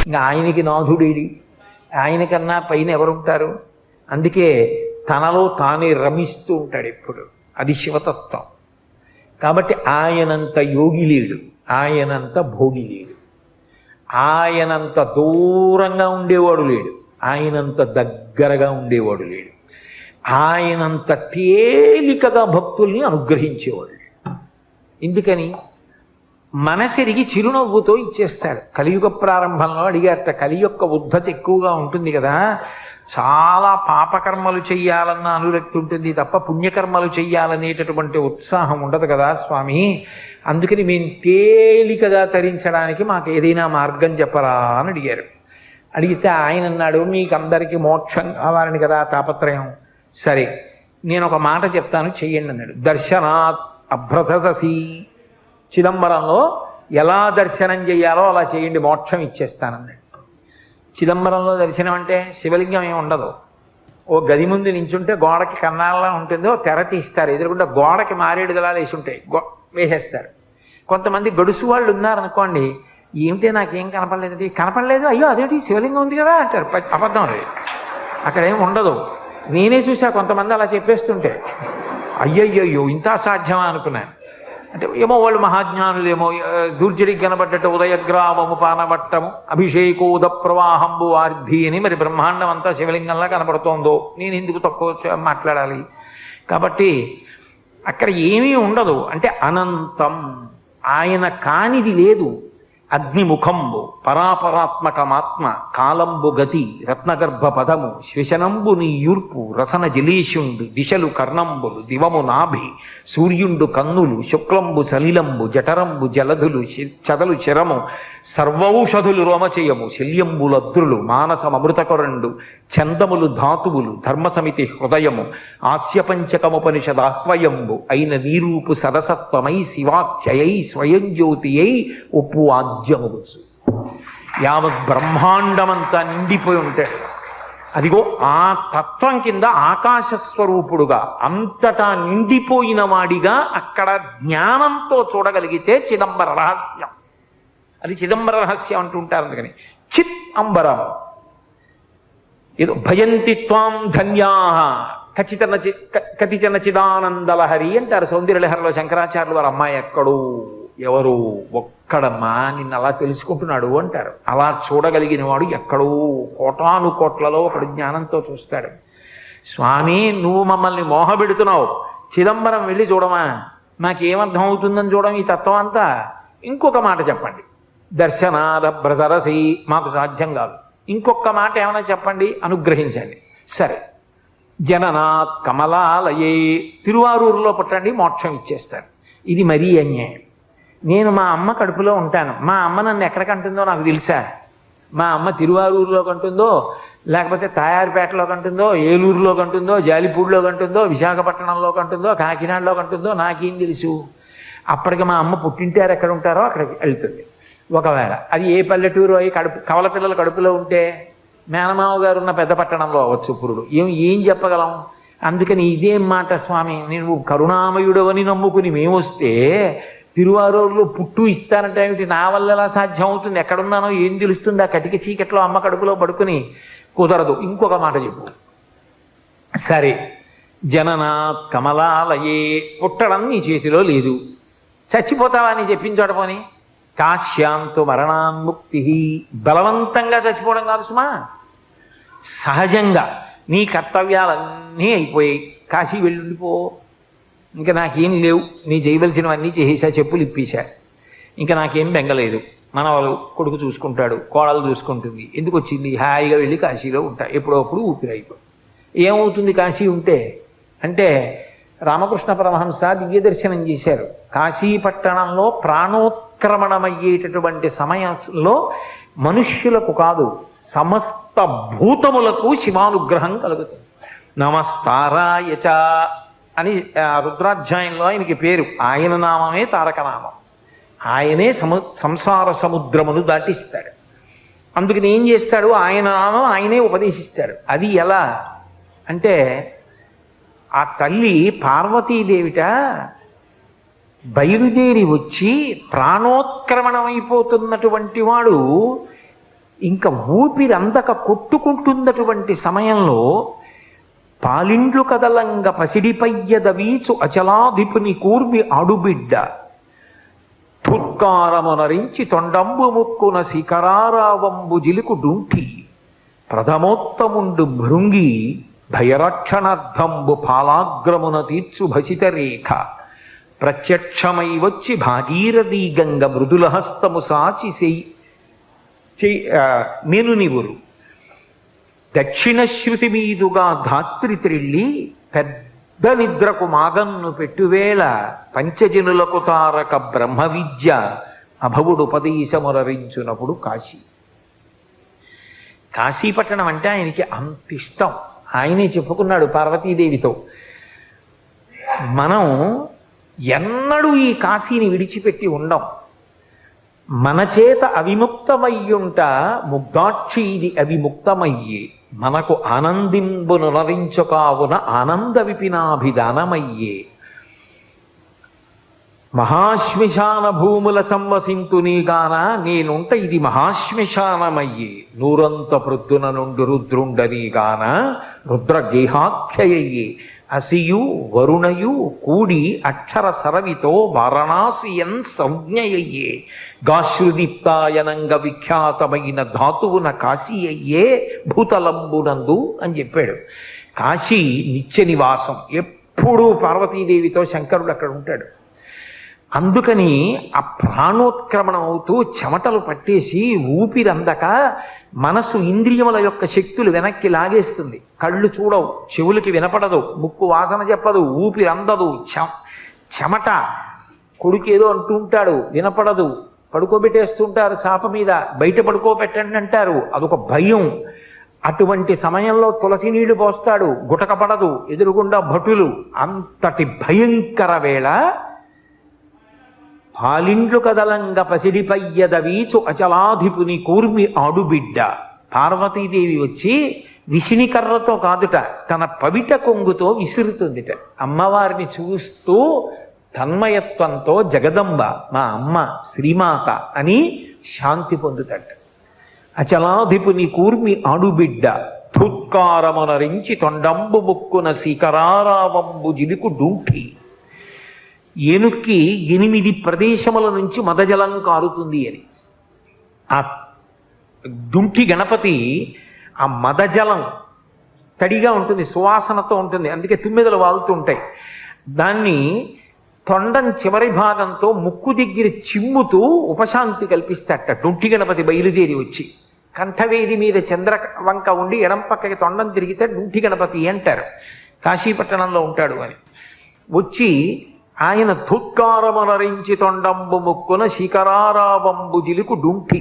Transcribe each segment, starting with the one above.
ఇంకా ఆయనకి నాథుడేడి, ఆయనకన్నా పైన ఎవరుంటారు? అందుకే తనలో తానే రమిస్తూ ఉంటాడు ఎప్పుడు. అది శివతత్వం. కాబట్టి ఆయనంత యోగి లేడు, ఆయనంత భోగి లేడు, ఆయనంత దూరంగా ఉండేవాడు లేడు, ఆయనంత దగ్గరగా ఉండేవాడు లేడు, ఆయనంత తేలికగా భక్తుల్ని అనుగ్రహించేవాడు లేడు. ఎందుకని? మనసెరిగి చిరునవ్వుతో ఇచ్చేస్తాడు. కలియుగ ప్రారంభంలో అడిగారట, కలి యొక్క ఉద్ధతి ఎక్కువగా ఉంటుంది కదా, చాలా పాపకర్మలు చెయ్యాలన్న అనురక్తి ఉంటుంది తప్ప పుణ్యకర్మలు చెయ్యాలనేటటువంటి ఉత్సాహం ఉండదు కదా స్వామి, అందుకని మేము తేలికగా తరించడానికి మాకు ఏదైనా మార్గం చెప్పరా అని అడిగారు. అడిగితే ఆయన అన్నాడు, మీకు అందరికీ మోక్షం కావాలని కదా తాపత్రయం, సరే నేను ఒక మాట చెప్తాను చెయ్యండి అన్నాడు. దర్శనాత్ అభ్రతసి, చిదంబరంలో ఎలా దర్శనం చేయాలో అలా చేయండి, మోక్షం ఇచ్చేస్తానన్నాడు. చిదంబరంలో దర్శనం అంటే శివలింగం ఏమి ఉండదు. ఓ గది ముందు నించుంటే గోడకి కన్నాళ్ళ ఉంటుందో తెర తీస్తారు, ఎదురుకుండా గోడకి మారేడు దళాలు వేసి ఉంటాయి, వేసేస్తారు. కొంతమంది గడుసు వాళ్ళు ఉన్నారనుకోండి, ఏమిటి నాకేం కనపడలేదు, కనపడలేదు, అయ్యో అదేంటి శివలింగం ఉంది కదా అంటారు. అబద్ధం అది, అక్కడ ఏమి ఉండదు. నేనే చూసా కొంతమంది అలా చెప్పేస్తుంటే, అయ్యయ్యో ఇంత అసాధ్యమా అనుకున్నాను. అంటే ఏమో వాళ్ళు మహాజ్ఞానులేమో, దూర్జడికి కనబడ్డట్టు ఉదయగ్రామము పానవట్టము అభిషేకోద ప్రవాహంబు వార్ధి అని మరి బ్రహ్మాండం అంతా శివలింగంలా కనబడుతోందో, నేను ఎందుకు తక్కువ మాట్లాడాలి? కాబట్టి అక్కడ ఏమీ ఉండదు. అంటే అనంతం, ఆయన కానిది లేదు. అగ్నిముఖంబు పరాపరాత్మకమాత్మ కాలంబు గతి రత్నగర్భ పదము శ్వశనంబు నీ యూర్పు రసన జలేషుండు దిశలు కర్ణంబులు దివము నాభి సూర్యుండు కన్నులు శుక్లంబు సలిలంబు జఠరంబు జలధులు చదలు శరము సర్వౌషధులు రోమచయము శల్యంబులద్రులు మానసమృతకొరండు చందములు ధాతువులు ధర్మసమితి హృదయము ఆస్యపంచకముపనిషదాహ్వయంబు అయిన నీరూపు సరసత్వమై శివాఖ్యయై స్వయం జ్యోతియై ఒప్పు ఆద్యముగుచు. యావత్ బ్రహ్మాండమంతా నిండిపోయి ఉంటాడు. అదిగో ఆ తత్వం కింద ఆకాశస్వరూపుడుగా అంతటా నిండిపోయిన వాడిగా అక్కడ జ్ఞానంతో చూడగలిగితే చిదంబర రహస్యం. అది చిదంబర రహస్యం అంటుంటారు. అందుకని చిత్ అంబరం ఏదో భయంతి త్వాం ధన్యా కతిచన చిదానందలహరి అంటారు సౌందర్యలహరిలో శంకరాచార్యులు వారి అమ్మాయి ఎక్కడో ఎవరు ఒక్కడమ్మా నిన్ను అలా తెలుసుకుంటున్నాడు అంటారు. అలా చూడగలిగిన వాడు ఎక్కడో కోటాను కోట్లలో ఒకడు జ్ఞానంతో చూస్తాడు. స్వామి నువ్వు మమ్మల్ని మోహపెడుతున్నావు, చిదంబరం వెళ్ళి చూడమా, నాకేమర్థం అవుతుందని చూడడం ఈ తత్వం అంతా. ఇంకొక మాట చెప్పండి, దర్శనాద బ్రజరసి, మాకు సాధ్యం కాదు, ఇంకొక మాట ఏమైనా చెప్పండి, అనుగ్రహించండి. సరే, జననాత్ కమలాలయే, తిరువారూరులో పుట్టండి మోక్షం ఇచ్చేస్తారు. ఇది మరీ అన్యాయం. నేను మా అమ్మ కడుపులో ఉంటాను, మా అమ్మ నన్ను ఎక్కడ కంటుందో నాకు తెలుసా? మా అమ్మ తిరువారూరులో కంటుందో, లేకపోతే తాయారుపేటలో కంటుందో, ఏలూరులో కంటుందో, జాలిపూడిలో కంటుందో, విశాఖపట్నంలో కంటుందో, కాకినాడలో కంటుందో నాకేం తెలుసు? అప్పటికి మా అమ్మ పుట్టింటారు ఎక్కడ ఉంటారో అక్కడికి వెళ్తుంది. ఒకవేళ అది ఏ పల్లెటూరు అయి కవల పిల్లల కడుపులో ఉంటే మేనమావ గారు ఉన్న పెద్ద పట్టణంలో అవ్వచ్చు పురుడు. ఏం చెప్పగలం? అందుకని ఇదేం మాట స్వామి, నేను కరుణామయుడవని నమ్ముకుని మేమొస్తే తిరువారూరులో పుట్టు ఇస్తానంటే ఏమిటి? నా వల్ల ఎలా సాధ్యం అవుతుంది? ఎక్కడున్నానో ఏం తెలుస్తుంది? ఆ కటిక చీకట్లో అమ్మ కడుపులో పడుకుని కుదరదు. ఇంకొక మాట చెప్పు. సరే, జననాత్ కమలాలయే, పుట్టడం నీ చేతిలో లేదు, చచ్చిపోతావా అని చెప్పింది చూడపోని. కాశ్యాంతు మరణాన్ముక్తి, బలవంతంగా చచ్చిపోవడం కాదు సుమా, సహజంగా నీ కర్తవ్యాలన్నీ అయిపోయాయి, కాశీ వెళ్ళుండిపో, ఇంకా నాకేం లేవు, నీ చేయవలసినవన్నీ చేసేసా, చెప్పులు ఇప్పేశా, ఇంకా నాకేం బెంగలేదు, మనవాళ్ళు కొడుకు చూసుకుంటాడు, కోడలు చూసుకుంటుంది, ఎందుకు వచ్చింది, హాయిగా వెళ్ళి కాశీలో ఉంటా, ఎప్పుడప్పుడు ఊపిరైపో. ఏమవుతుంది కాశీ ఉంటే అంటే, రామకృష్ణ పరమహంస దివ్య దర్శనం చేశారు. కాశీ పట్టణంలో ప్రాణోత్క్రమణమయ్యేటటువంటి సమయంలో మనుష్యులకు కాదు సమస్త భూతములకు శివానుగ్రహం కలుగుతుంది. నమస్తారాయచ అని రుద్రాధ్యాయంలో ఆయనకి పేరు. ఆయన నామమే తారకనామం. ఆయనే సంసార సముద్రమును దాటిస్తాడు. అందుకని ఏం చేస్తాడు, ఆయన నామం ఆయనే ఉపదేశిస్తాడు. అది ఎలా అంటే, ఆ తల్లి పార్వతీదేవిట బయలుదేరి వచ్చి ప్రాణోత్క్రమణమైపోతున్నటువంటి వాడు ఇంకా ఊపిరి అందక కొట్టుకుంటున్నటువంటి సమయంలో పాలిండ్లు కదలంగ పసిడిపయ్యద వీచు అచలాధిపుని కూర్మి ఆడుబిడ్డ తుత్కారమునరించి తొండంబు ముక్కున శిఖరారావంబు జిలుకు డుంఠి ప్రథమోత్తముండు భృంగి భయరక్షణార్థంబు పాలాగ్రమున తీర్చు భసిత రేఖ ప్రత్యక్షమై వచ్చి భాగీరథీ గంగ మృదుల హస్తము సాచి మేనునివురు దక్షిణ శృతి మీదుగా ధాత్రి త్రిల్లి పెద్ద నిద్రకు మాగన్ను పెట్టువేళ పంచజనులకు తారక బ్రహ్మ విద్య అభవుడు ఉపదేశమురరించునప్పుడు కాశీ. కాశీపట్టణం అంటే ఆయనకి అంత ఇష్టం. ఆయనే చెప్పుకున్నాడు పార్వతీదేవితో, మనం ఎన్నడూ ఈ కాశీని విడిచిపెట్టి ఉండం, మన చేత అవిముక్తమయ్యుంట ముగ్ధాక్షి ఇది అవిముక్తమయ్యి మనకు ఆనందింబును నరించుకావున ఆనంద విపినాభిధానమయ్యే మహాశ్మశాన భూముల సంవసింతునీగాన నేనుంట ఇది మహాశ్మశానమయ్యే నూరంత ప్రొద్దున నుండి రుద్రుండనీగాన రుద్రగేహాఖ్యయ్యే అసియు వరుణయు కూడి అక్షర సరవితో వారణాసియన్ సంజ్ఞయయ్యే గాశ్రుదీప్తాయనంగ విఖ్యాతమైన ధాతువున కాశీ అయ్యే భూతలంబునందు అని చెప్పాడు. కాశీ నిత్య నివాసం, ఎప్పుడూ పార్వతీదేవితో శంకరుడు అక్కడ ఉంటాడు. అందుకని ఆ ప్రాణోత్క్రమణం అవుతూ చెమటలు పట్టేసి ఊపిరందక మనసు ఇంద్రియముల యొక్క శక్తులు వెనక్కి లాగేస్తుంది. కళ్ళు చూడవు, చెవులకి వినపడదు, ముక్కు వాసన చెప్పదు, ఊపిరి అందదు, చెమట. కొడుకు ఏదో అంటూ ఉంటాడు, వినపడదు, పడుకోబెట్టేస్తుంటారు చాప మీద, బయట పడుకోబెట్టండి అంటారు, అదొక భయం. అటువంటి సమయంలో తులసి నీళ్లు పోస్తాడు, గుటకపడదు, ఎదురుగుండా భటులు. అంతటి భయంకర వేళ పాలిండ్లు కదలంగ పసిడిపయ్యద వీచు అచలాధిపుని కూర్మి ఆడుబిడ్డ. పార్వతీదేవి వచ్చి విసినికర్రతో కాదుట, తన పవిట కొంగుతో విసురుతుందిట. అమ్మవారిని చూస్తూ తన్మయత్వంతో జగదంబ మా అమ్మ శ్రీమాత అని శాంతి పొందుతట. అచలాధిపుని కూర్మి ఆడుబిడ్డ తుత్కారమునరించి తొండంబు ముక్కున శిఖరారావంబు జిలుకు డుంఠి. ఏనుక్కి 8 ప్రదేశముల నుంచి మదజలం కారుతుంది అని. ఆ డుంఠి గణపతి ఆ మదజలం తడిగా ఉంటుంది, సువాసనతో ఉంటుంది, అందుకే తుమ్మెదలు వాలుతూ ఉంటాయి. దాన్ని తొండం చివరి భాగంతో ముక్కు దగ్గర చిమ్ముతూ ఉపశాంతి కల్పిస్తాట. డుంఠి గణపతి బయలుదేరి వచ్చి కంఠవేది మీద చంద్రవంక ఉండి ఎడం పక్కకి తొండం తిరిగితే డుంఠి గణపతి అంటారు. కాశీపట్టణంలో ఉంటాడు అని. వచ్చి ఆయన ధుత్కారమునరించి తొండంబు ముక్కున శిఖరారావంబు జిలుకు డుంఠి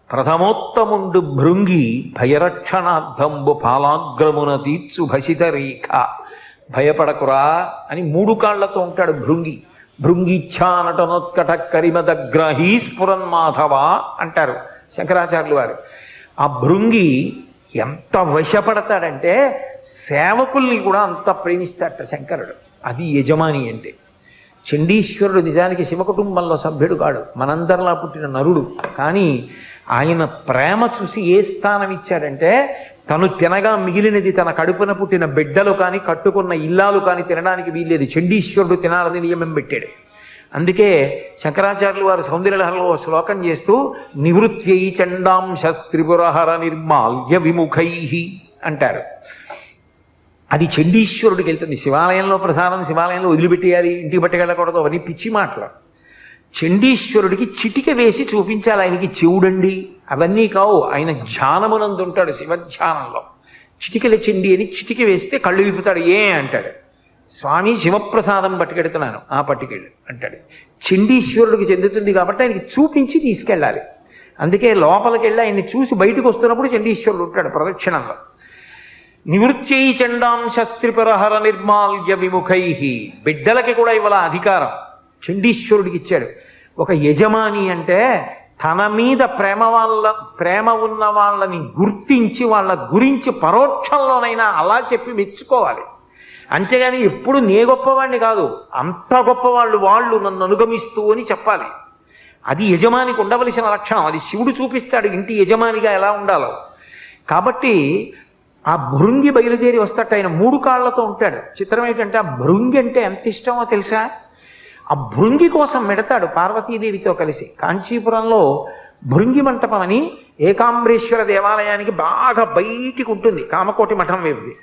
ప్రథమోత్తముండు భృంగి భయరక్షణార్థంబు పాలాగ్రమున తీర్చు భసిత రేఖ. భయపడకురా అని 3 కాళ్లతో ఉంటాడు భృంగి. భృంగిచ్ఛానటనోత్కట కరిమదగ్రాహీ స్ఫురన్మాధవ అంటారు శంకరాచార్యులు వారు. ఆ భృంగి ఎంత వశపడతాడంటే సేవకుల్ని కూడా అంత ప్రేమిస్తాడట శంకరుడు. అది యజమాని అంటే. చండీశ్వరుడు నిజానికి శివకుటుంబంలో సభ్యుడు కాడు, మనందరిలా పుట్టిన నరుడు. కానీ ఆయన ప్రేమ చూసి ఏ స్థానం ఇచ్చాడంటే, తను తినగా మిగిలినది తన కడుపున పుట్టిన బిడ్డలు కానీ కట్టుకున్న ఇల్లాలు కానీ తినడానికి వీల్లేదు, చండీశ్వరుడు తినాలని నియమం పెట్టాడు. అందుకే శంకరాచార్యులు వారు సౌందర్యలహరిలో శ్లోకం చేస్తూ నివృత్యై చండాంశ త్రిపురహర నిర్మాల్య విముఖై అంటారు. అది చండీశ్వరుడికి వెళ్తుంది. శివాలయంలో ప్రసాదం శివాలయంలో వదిలిపెట్టేయాలి, ఇంటికి పట్టుకెళ్ళకూడదు, అవన్నీ పిచ్చి మాటలు. చండీశ్వరుడికి చిటిక వేసి చూపించాలి ఆయనకి చెవుడండి, అవన్నీ కావు. ఆయన ధ్యానమునందు ఉంటాడు, శివధ్యానంలో. చిటికల చెండి అని చిటిక వేస్తే కళ్ళు విప్పుతాడు. ఏ అంటాడు, స్వామి శివప్రసాదం పట్టుకెడుతున్నాను, ఆ పట్టుకెళ్ళు అంటాడు. చండీశ్వరుడికి చెందుతుంది కాబట్టి ఆయనకి చూపించి తీసుకెళ్ళాలి. అందుకే లోపలికి వెళ్ళి ఆయన్ని చూసి బయటకు వస్తున్నప్పుడు చండీశ్వరుడు ఉంటాడు ప్రదక్షిణంలో. నివృత్యై చండాంశ త్రిపురహర నిర్మాల్య విముఖై. బిడ్డలకి కూడా ఇవాళ అధికారం చండీశ్వరుడికి ఇచ్చాడు. ఒక యజమాని అంటే తన మీద ప్రేమ ఉన్న వాళ్ళని గుర్తించి వాళ్ళ గురించి పరోక్షంలోనైనా అలా చెప్పి మెచ్చుకోవాలి. అంతేగాని ఎప్పుడు నే గొప్పవాడిని కాదు, అంత గొప్పవాళ్ళు వాళ్ళు నన్ను అనుగమిస్తూ అని చెప్పాలి. అది యజమానికి ఉండవలసిన లక్షణం. అది శివుడు చూపిస్తాడు ఇంటి యజమానిగా ఎలా ఉండాలో. కాబట్టి ఆ భృంగి బయలుదేరి వస్తాడు. ఆయన 3 కాళ్లతో ఉంటాడు. చిత్రం ఏంటంటే ఆ భృంగి అంటే ఎంత ఇష్టమో తెలుసా? ఆ భృంగి కోసం మెడతాడు పార్వతీదేవితో కలిసి. కాంచీపురంలో భృంగి మంటపం అని ఏకాంబరేశ్వర దేవాలయానికి బాగా బయటికి ఉంటుంది, కామకోటి మఠం వైపుది.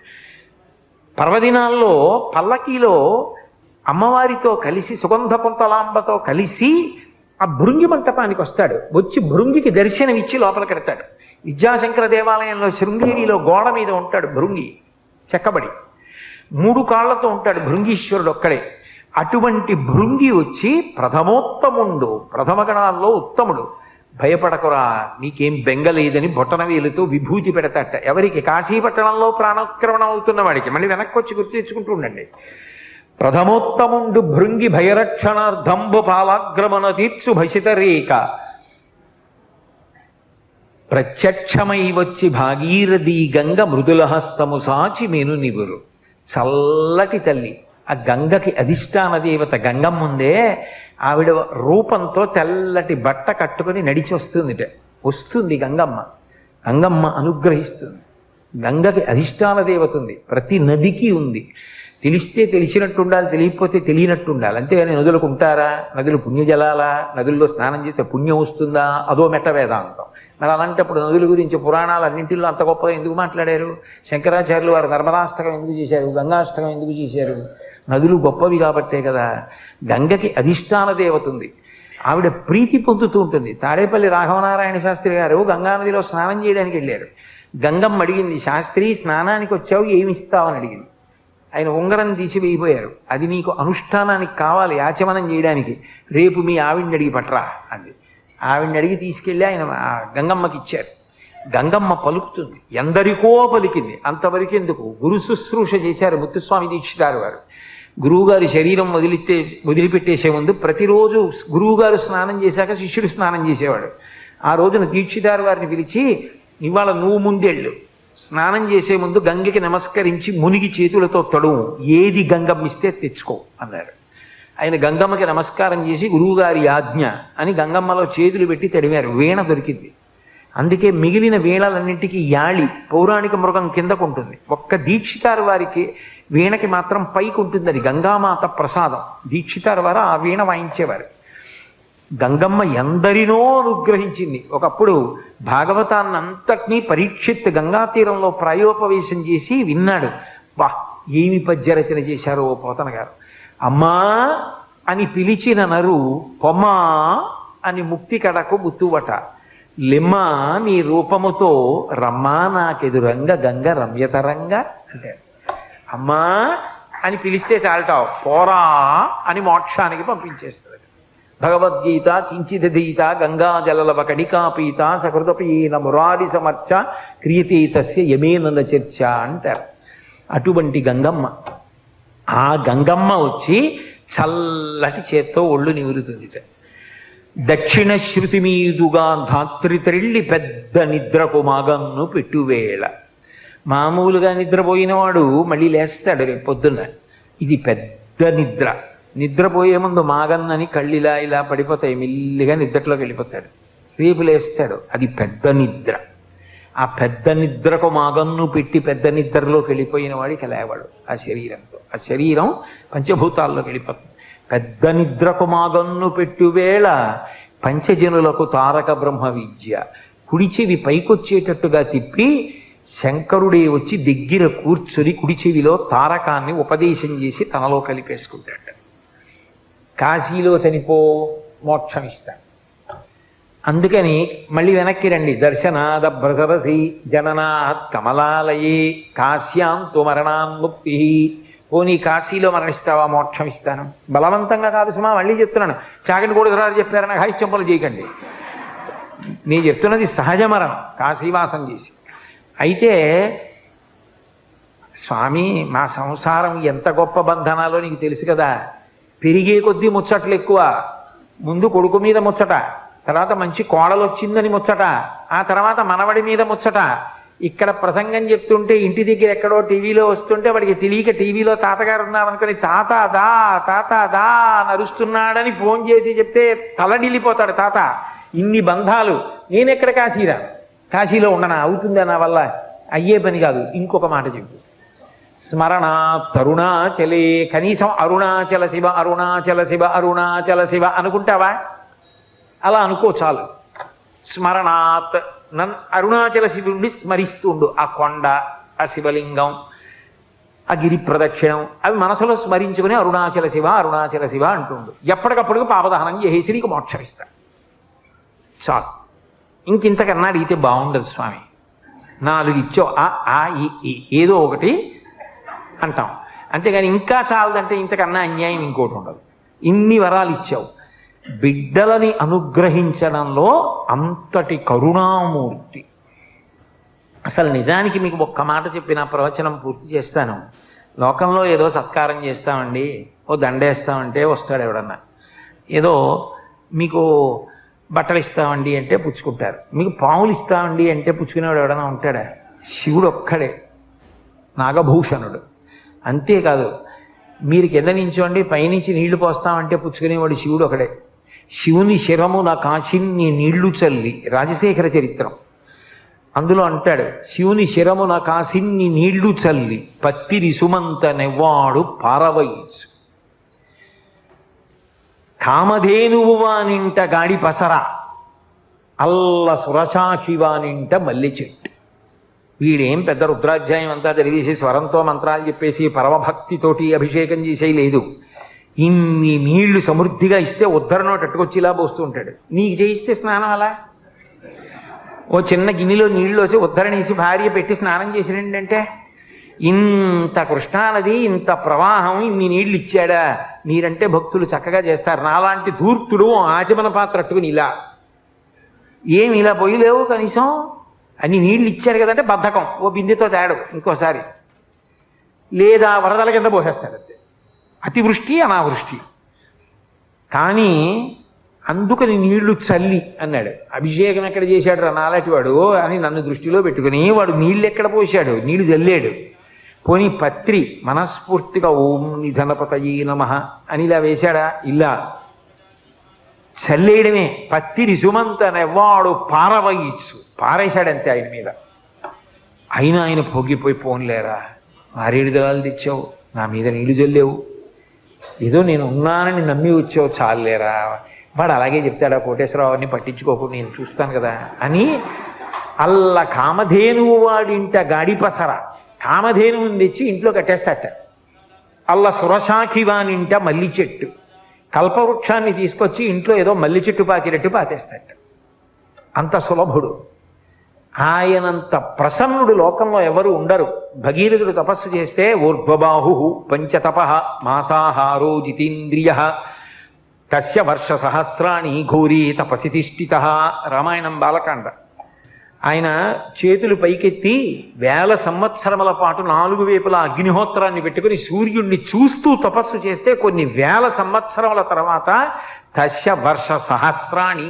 పర్వదినాల్లో పల్లకీలో అమ్మవారితో కలిసి సుగంధ పుంతలాంబతో కలిసి ఆ భృంగి మంటపానికి వస్తాడు. వచ్చి భృంగికి దర్శనమిచ్చి లోపలికి పెడతాడు. విద్యాశంకర దేవాలయంలో శృంగేరిలో గోడ మీద ఉంటాడు భృంగి చెక్కబడి. 3 కాళ్లతో ఉంటాడు భృంగీశ్వరుడు ఒక్కడే. అటువంటి భృంగి వచ్చి ప్రథమోత్తముండు, ప్రథమ గణాల్లో ఉత్తముడు, భయపడకురా నీకేం బెంగలేదని బొటనవేలుతో విభూతి పెడతాట. ఎవరికి? కాశీపట్టణంలో ప్రాణోత్క్రమణం అవుతున్న వాడికి. మళ్ళీ వెనక్కి వచ్చి గుర్తు తెచ్చుకుంటూ ఉండండి. ప్రథమోత్తముండు భృంగి భయరక్షణార్థంబు పాలాగ్రమణ తీర్చు భసితరేక ప్రత్యక్షమై వచ్చి భాగీరథి గంగ మృదులహస్తము సాచి మెను నివురు. చల్లటి తల్లి, ఆ గంగకి అధిష్టాన దేవత గంగమ్మ ఉందే, ఆవిడ రూపంతో తెల్లటి బట్ట కట్టుకొని నడిచి వస్తుంది గంగమ్మ. గంగమ్మ అనుగ్రహిస్తుంది. గంగకి అధిష్టాన దేవత ఉంది, ప్రతి నదికి ఉంది. తెలిస్తే తెలిసినట్టు ఉండాలి, తెలియకపోతే తెలియనట్టు ఉండాలి. అంతేగాని నదులకు ఉంటారా? నదులు పుణ్యజలాలా? నదుల్లో స్నానం చేస్తే పుణ్యం వస్తుందా? అదో మెట్ట వేదాంతం. మరి అలాంటప్పుడు నదుల గురించి పురాణాలు అన్నింటిలో అంత గొప్పగా ఎందుకు మాట్లాడారు? శంకరాచార్యులు వారు నర్మదాష్టకం ఎందుకు చేశారు? గంగాష్టకం ఎందుకు చేశారు? నదులు గొప్పవి కాబట్టే కదా. గంగకి అధిష్టాన దేవత ఉంది, ఆవిడ ప్రీతి పొందుతూ ఉంటుంది. తాడేపల్లి రాఘవనారాయణ శాస్త్రి గారు గంగానదిలో స్నానం చేయడానికి వెళ్ళారు. గంగమ్మ అడిగింది, శాస్త్రి స్నానానికి వచ్చావు ఏమి ఇస్తావని అడిగింది. ఆయన ఉంగరం తీసి వేయిపోయారు. అది నీకు అనుష్ఠానానికి కావాలి, ఆచమనం చేయడానికి, రేపు మీ ఆవిడ్ని అడిగి పట్రా అంది. ఆవిడ్ని అడిగి తీసుకెళ్ళి ఆయన గంగమ్మకి ఇచ్చారు. గంగమ్మ పలుకుతుంది, ఎందరికో పలికింది. అంతవరకు ఎందుకు? గురు శుశ్రూష చేశారు ముత్తుస్వామి దీక్షితారు వారు. గురువుగారి శరీరం వదిలిపెట్టేసే ముందు ప్రతిరోజు గురువుగారు స్నానం చేశాక శిష్యుడు స్నానం చేసేవాడు. ఆ రోజున దీక్షితారు వారిని పిలిచి, ఇవాళ నువ్వు ముందెళ్ళు, స్నానం చేసే ముందు గంగకి నమస్కరించి మునిగి చేతులతో తడువు, ఏది గంగమ్మిస్తే తెచ్చుకో అన్నారు. ఆయన గంగమ్మకి నమస్కారం చేసి గురువుగారి ఆజ్ఞ అని గంగమ్మలో చేతులు పెట్టి తడివారు. వీణ దొరికింది. అందుకే మిగిలిన వీణలన్నింటికి యాళి, పౌరాణిక మృగం కిందకు ఉంటుంది. ఒక్క దీక్షితారు వారికి వీణకి మాత్రం పైకి ఉంటుంది. అది గంగామాత ప్రసాదం. దీక్షితారు వారు ఆ వీణ వాయించేవారు. గంగమ్మ ఎందరినో అనుగ్రహించింది. ఒకప్పుడు భాగవతాన్నంతటినీ పరీక్షిత్ గంగా తీరంలో ప్రాయోపవేశం చేసి విన్నాడు. వా, ఏమి పద్యరచన చేశారో ఓ పోతన గారు. అమ్మా అని పిలిచిన నరు పొమ్మా అని ముక్తి కడకు బుత్తువట, లిమ్మా నీ రూపముతో రమ్మా నాకెదురంగ గంగ రమ్యతరంగ అంటే, అమ్మా అని పిలిస్తే చాలటావు, పోరా అని మోక్షానికి పంపించేస్తుంది. భగవద్గీత కించిదీత గంగాజలలవ కణికాపీత సకృతపీన మురారి సమర్చ క్రియతే తస్య యమేనంద చర్చ అంటారు. అటువంటి గంగమ్మ, ఆ గంగమ్మ వచ్చి చల్లటి చేత్తో ఒళ్ళు నివురుతుంది. దక్షిణ శృతి మీదుగా ధాత్రి త్రిళ్ళి పెద్ద నిద్రకు మాగన్ను పెట్టువేళ. మామూలుగా నిద్రపోయినవాడు మళ్ళీ లేస్తాడు రేపు పొద్దున్న. ఇది పెద్ద నిద్ర. నిద్రపోయే ముందు మాగన్నని కళ్ళిలా ఇలా పడిపోతాయి, మెల్లిగా నిద్రలోకి వెళ్ళిపోతాడు. రేపు లేస్తాడు. అది పెద్ద నిద్ర. ఆ పెద్ద నిద్రకు మాగన్ను పెట్టి పెద్ద నిద్రలోకి వెళ్ళిపోయిన వాడికి లేవాడు ఆ శరీరంతో. ఆ శరీరం పంచభూతాల్లోకి వెళ్ళిపోతుంది. పెద్ద నిద్రకు మాగన్ను పెట్టువేళ పంచజనులకు తారక బ్రహ్మ విద్య. కుడి చెవి పైకొచ్చేటట్టుగా తిప్పి శంకరుడే వచ్చి దగ్గర కూర్చొని కుడి చెవిలో తారకాన్ని ఉపదేశం చేసి తనలో కలిపేసుకుంటాడు. కాశీలో చనిపో, మోక్షం ఇస్తాడు. అందుకని మళ్ళీ వెనక్కి రండి. దర్శనాదభ్రసరసి జననాత్ కమలాలయే కాశ్యాంతు మరణాన్ముక్తి. పోనీ కాశీలో మరణిస్తావా, మోక్షం ఇస్తాను. బలవంతంగా కాదు సుమా, మళ్ళీ చెప్తున్నాను. చాగంటి కోడికరారు చెప్పారని హైచెంపలు చేయకండి. నేను చెప్తున్నది సహజ మరణం, కాశీవాసం చేసి. అయితే స్వామి మా సంసారం ఎంత గొప్ప బంధనాలో నీకు తెలుసు కదా. పెరిగే కొద్దీ ముచ్చట్లు ఎక్కువ. ముందు కొడుకు మీద ముచ్చట, తర్వాత మంచి కోడలు వచ్చిందని ముచ్చట, ఆ తర్వాత మనవడి మీద ముచ్చట. ఇక్కడ ప్రసంగం చెప్తుంటే ఇంటి దగ్గర ఎక్కడో టీవీలో వస్తుంటే వాడికి తెలియక టీవీలో తాతగారు ఉన్నారనుకుని తాత దా నరుస్తున్నాడని ఫోన్ చేసి చెప్తే తలడిల్లిపోతాడు తాత. ఇన్ని బంధాలు, నేనెక్కడ కాశీరా, కాశీలో ఉండనా, అవుతుందా నా వల్ల? అయ్యే పని కాదు. ఇంకొక మాట చెప్పు, స్మరణ తరుణాచలే, కనీసం అరుణాచల శివ అరుణాచల శివ అరుణాచల శివ అనుకుంటావా? అలా అనుకో చాలు. స్మరణాత్, అరుణాచల శివుడిని స్మరిస్తుండు. ఆ కొండ, ఆ శివలింగం, ఆ గిరి ప్రదక్షిణం అవి మనసులో స్మరించుకుని అరుణాచల శివ అరుణాచల శివ అంటుండు. ఎప్పటికప్పుడు పాపదహనం చేసి నీకు మోక్షం ఇస్తా చాలు. ఇంకింతకన్నా అడిగితే బాగుండదు స్వామి. 4 ఇచ్చావు, ఏదో ఒకటి అంటాం, అంతేగాని ఇంకా చాలదంటే ఇంతకన్నా అన్యాయం ఇంకోటి ఉండదు. ఇన్ని వరాలు ఇచ్చావు, బిడ్డలని అనుగ్రహించడంలో అంతటి కరుణామూర్తి. అసలు నిజానికి మీకు ఒక్క మాట చెప్పి నా ప్రవచనం పూర్తి చేస్తాను. లోకంలో ఏదో సత్కారం చేస్తామండి, ఓ దండేస్తామంటే వస్తాడు ఎవడన్నా, ఏదో మీకు బట్టలు ఇస్తామండి అంటే పుచ్చుకుంటారు, మీకు పాములు ఇస్తామండి అంటే పుచ్చుకునేవాడు ఎవడన్నా ఉంటాడా? శివుడు ఒక్కడే నాగభూషణుడు. అంతేకాదు, మీరు కింద నించోండి పైనుంచి నీళ్లు పోస్తామంటే పుచ్చుకునేవాడు శివుడు ఒకడే. శివుని శిరమున కాశిన్ని నీళ్లు చల్లి, రాజశేఖర చరిత్రం అందులో అంటాడు, శివుని శిరమున కాసిన్ని నీళ్లు చల్లి పత్తిరి సుమంత నెవ్వాడు పారవయించు, కామధేనువు వానింట గాడి పసర, అల్ల సురశాఖి వానింట మల్లె చెట్టు. వీడేం పెద్ద రుద్రాధ్యాయం అంతా చదివేసి స్వరంతో మంత్రాలు చెప్పేసి పరమభక్తితోటి అభిషేకం చేసే లేదు. ఇన్ని నీళ్లు సమృద్ధిగా ఇస్తే ఉద్ధరణో టట్టుకొచ్చి ఇలా పోస్తూ ఉంటాడు. నీకు చేయిస్తే స్నానం అలా ఓ చిన్న గిన్నెలో నీళ్లు వేసి ఉద్ధరణేసి భార్య పెట్టి స్నానం చేసిరండి అంటే, ఇంత కృష్ణానది ఇంత ప్రవాహం ఇన్ని నీళ్లు ఇచ్చాడా? మీరంటే భక్తులు చక్కగా చేస్తారు. నాలాంటి ధూర్తుడు ఆచమన పాత్ర అట్టుకుని ఇలా ఏమి ఇలా పోయిలేవు, కనీసం అన్ని నీళ్లు ఇచ్చారు కదంటే బద్ధకం, ఓ బిందెతో తేడు ఇంకోసారి, లేదా వరదల కింద పోసేస్తాడు. అంతే, అతివృష్టి అనావృష్టి. కానీ అందుకని నీళ్లు చల్లి అన్నాడు. అభిషేకం ఎక్కడ చేశాడు రా నాలాంటి వాడు అని నన్ను దృష్టిలో పెట్టుకుని వాడు నీళ్ళు ఎక్కడ పోశాడు? నీళ్లు చల్లాడు. పోనీ పత్రి మనస్ఫూర్తిగా ఓం నిధనపతయే నమః అని ఇలా వేశాడా? ఇలా చల్లేయడమే. పత్తిరి సుమంత నెవ్వాడు పారవయిచ్చు, పారేశాడంతే ఆయన మీద. అయినా ఆయన పొగిపోయి పోన్లేరా, మారేడు దళాలు తెచ్చావు, నా మీద నీళ్లు చల్లేవు, ఏదో నేను ఉన్నానని నమ్మి వచ్చావు, చాలేరా. వాడు అలాగే చెప్తాడా కోటేశ్వరరావుని పట్టించుకోకు, నేను చూస్తాను కదా అని. అల్ల కామధేనువు వాడింట గాడిపసర, కామధేనువుని తెచ్చి ఇంట్లో కట్టేస్తాట. అల్ల సురశాఖి వానింట మల్లి చెట్టు, కల్పవృక్షాన్ని తీసుకొచ్చి ఇంట్లో ఏదో మల్లి చెట్టు పాకినట్టు పాతేస్తాట. అంత సులభుడు. ఆయనంత ప్రసన్నుడు లోకంలో ఎవరు ఉండరు. భగీరథుడు తపస్సు చేస్తే ఊర్ధ్వబాహు పంచతప మాసాహారో జితేంద్రియ తస్య వర్ష సహస్రాణి ఘోరీ తపసి తిష్ఠిత. రామాయణం బాలకాండ. ఆయన చేతులు పైకెత్తి 1000 సంవత్సరముల పాటు 4 వైపులా అగ్నిహోత్రాన్ని పెట్టుకుని సూర్యుణ్ణి చూస్తూ తపస్సు చేస్తే కొన్ని 1000 సంవత్సరముల తర్వాత తస్య వర్ష సహస్రాణి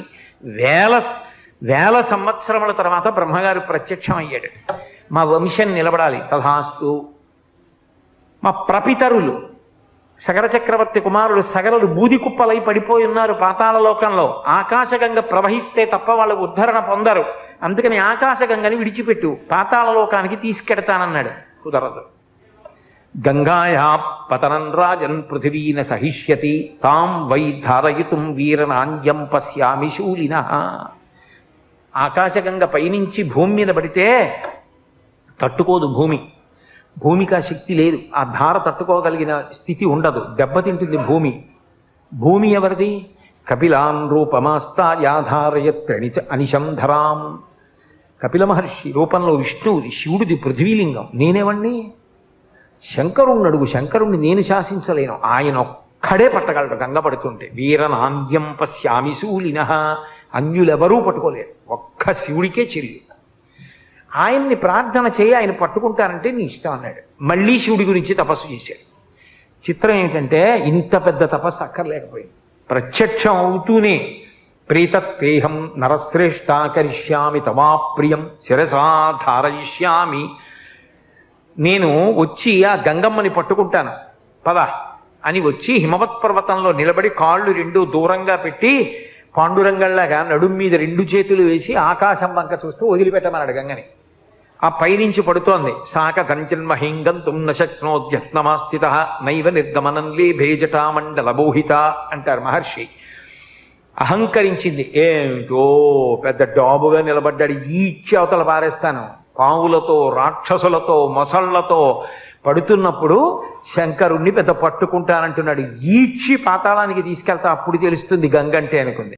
1000 సంవత్సరముల తర్వాత బ్రహ్మగారు ప్రత్యక్షం అయ్యాడు. మా వంశం నిలబడాలి, తథాస్తు. మా ప్రపితరులు సగర చక్రవర్తి కుమారులు సగరలు బూది కుప్పలై పడిపోయి ఉన్నారు పాతాళ లోకంలో. ఆకాశగంగ ప్రవహిస్తే తప్ప వాళ్ళు ఉద్ధరణ పొందరు, అందుకని ఆకాశగంగని విడిచిపెట్టు, పాతాళ లోకానికి తీసుకెడతానన్నాడు. కుదరదు. గంగాయా పతనం రాజన్ పృథివీన సహిష్యతి తాం వై ధారయితుం వీరనాంజం పశ్యామి శూలినః. ఆకాశగంగ పైనుంచి భూమి మీద పడితే తట్టుకోదు భూమి, భూమికి ఆ శక్తి లేదు, ఆ ధార తట్టుకోగలిగిన స్థితి ఉండదు, దెబ్బతింటుంది భూమి. భూమి ఎవరిది? కపిలాన్ రూపమాస్తాయాధారయత్రణి అనిశంధరాం. కపిల మహర్షి రూపంలో విష్ణువుది, శివుడిది పృథ్వీలింగం. నేనేవండి? శంకరుణ్ణి అడుగు, శంకరుణ్ణి నేను శాసించలేను, ఆయన ఒక్కడే పట్టగలడు గంగ పడుతుంటే. వీరనాంద్యం పశ్యామి శూలినః. అన్యులెవరూ పట్టుకోలేరు, ఒక్క శివుడికే చెల్లి. ఆయన్ని ప్రార్థన చేయి, ఆయన పట్టుకుంటారంటే నీ ఇష్టం అన్నాడు. మళ్ళీ శివుడి గురించి తపస్సు చేశాడు. చిత్రం ఏమిటంటే ఇంత పెద్ద తపస్సు అక్కర్లేకపోయింది. ప్రత్యక్షం అవుతూనే ప్రీతస్తేహం నరశ్రేష్టాకరిష్యామి తవాప్రియం శిరసా ధారయిష్యామి. నేను వచ్చి ఆ గంగమ్మని పట్టుకుంటాను పద అని వచ్చి హిమవత్ పర్వతంలో నిలబడి కాళ్ళు రెండు దూరంగా పెట్టి పాండురంగంలాగా నడుం మీద రెండు చేతులు వేసి ఆకాశం వంక చూస్తూ వదిలిపెట్టమన్నాడు గంగని. ఆ పైనుంచి పడుతోంది. సాక దంచన్మహింగంతుం నశక్నోద్యత్నమాస్థిత నైవ నిర్గమనం లేభే జటామండలబోహిత అంటారు మహర్షి. అహంకరించింది. ఏమిటో పెద్ద డాబుగా నిలబడ్డాడు, ఈడ్చి అవతల పారేస్తాను. పావులతో రాక్షసులతో మొసళ్లతో పడుతున్నప్పుడు శంకరుణ్ణి పెద్ద పట్టుకుంటానంటున్నాడు. ఈడ్చి పాతాళానికి తీసుకెళ్తా, అప్పుడు తెలుస్తుంది గంగంటే అనుకుంది.